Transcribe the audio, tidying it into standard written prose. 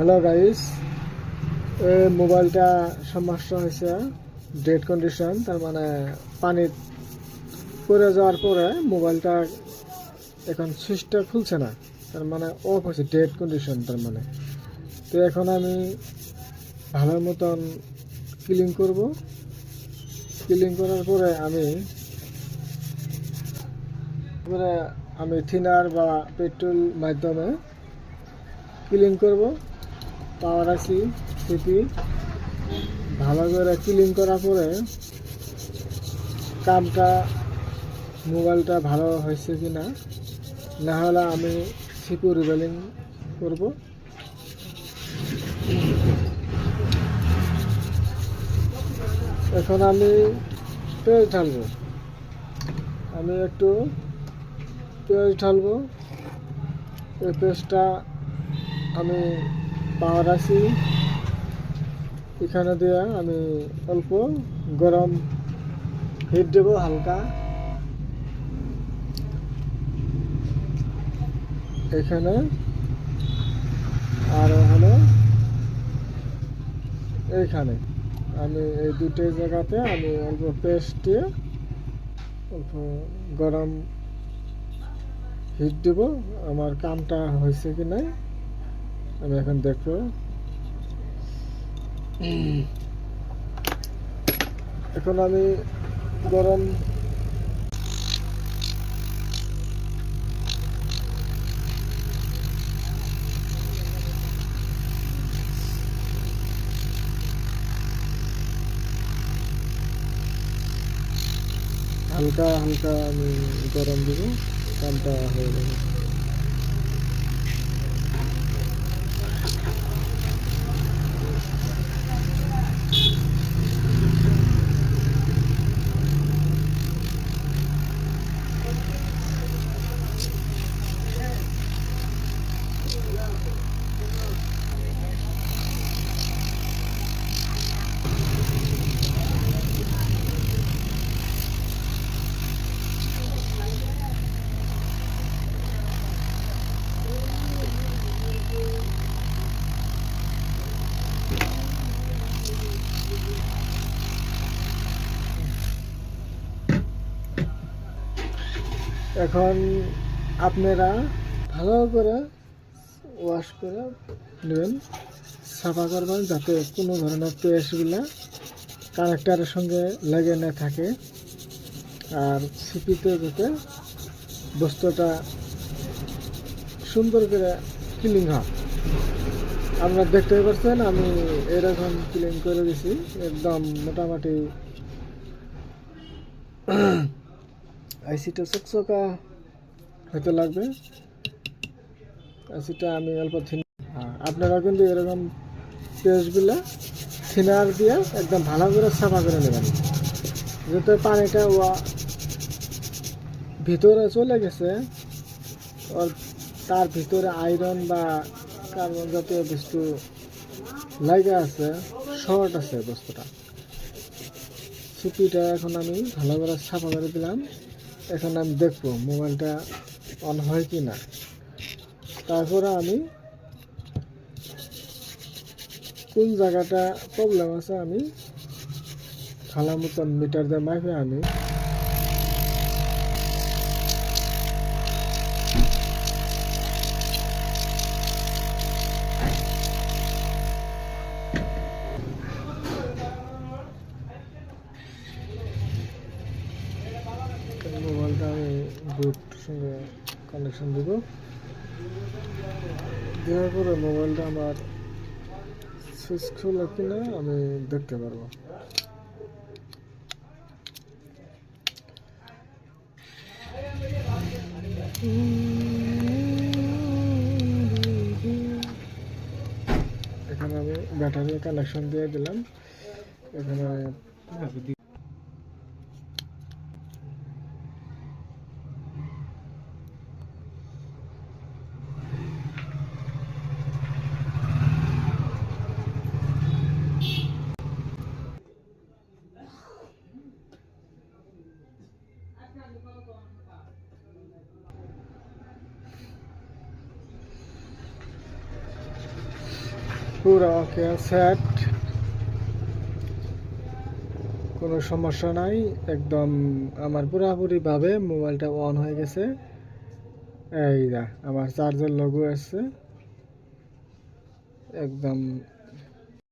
Hello guys, এই মোবাইলটা সমস্যা হয়েছে ডেড কন্ডিশন। তার মানে পানি পড়ে যাওয়ার পরে মোবাইলটা এখন সুইচটা খুলছে না, তার মানে অফ হয়েছে, ডেড কন্ডিশন। তার মানে তো এখন আমি ভালো মতন ক্লিন করব। ক্লিন করার পরে আমি থিনার বা পেট্রোল মাধ্যমে ক্লিন করব। পাওয়ার আছি সিপি ভালো করে ক্লিন করার পরে কামটা মোবাইলটা ভালো হয়েছে কি না, না হলে আমি সিপি রিবেলিং করব। এখন আমি পেঁয়াজ ঢালবো, আমি একটু পেঁয়াজ ঢালবো। এই পেঁয়াজটা আমি পাওয়ার আছি এখানে দিয়ে আমি অল্প গরম হিট দেব হালকা। এখানে আর হলো এইখানে আমি এই দুটো জায়গাতে আমি অল্প পেস্ট দিয়ে অল্প গরম হিট দেব। আমার কামটা হয়েছে কি নাই আমি এখন দেখবো। এখন আমি গরম হালকা হালকা আমি গরম দেব, কামটা হয়ে যাবে। এখন আপনারা ভালো করে ওয়াশ করে নেবেন, সাফা করবেন, যাতে কোনো ধরনের পেস্টগুলো কানেক্টারের সঙ্গে লেগে না থাকে, আর সিপিতে যাতে বস্তুটা সুন্দর করে ক্লিন হয়। আপনারা দেখতে পাচ্ছেন আমি এরকম ক্লিন করে দিছি, একদম মোটামুটি আইসিটা চকচকা হতে লাগবে। আইসিটা আমি অল্প আপনারা কিন্তু এরকম পেস্টগুলো থিনার দিয়ে একদম ভালো করে সাফা করে নেবেন, যাতে পানিটা ভিতরে চলে গেছে, তার ভিতরে আয়রন বা কার্বন জাতীয় বস্তু লাগে আছে, শর্ট আছে বস্তুটা। সিপিটা এখন আমি ভালো করে সাফা করে দিলাম। এখন আমি দেখবো মোবাইলটা অন হয় কি না। তারপরে আমি কোন জায়গাটা প্রবলেম আছে আমি ভালো মতন মিটার দিয়ে মাপে আমি মোবাইলটা আমি বুট সঙ্গে কানেকশন দেব। দেওয়ার পরে মোবাইলটা আমার সুইচ খোলা কিনা আমি দেখতে পারবো। এখানে আমি ব্যাটারি কানেকশন দিয়ে দিলাম। এখানে পুরো ওকে সেট, কোনো সমস্যা নাই, একদম আমার পুরোপুরিভাবে মোবাইলটা অন হয়ে গেছে। এই যা আমার চার্জার লোগো আছে, একদম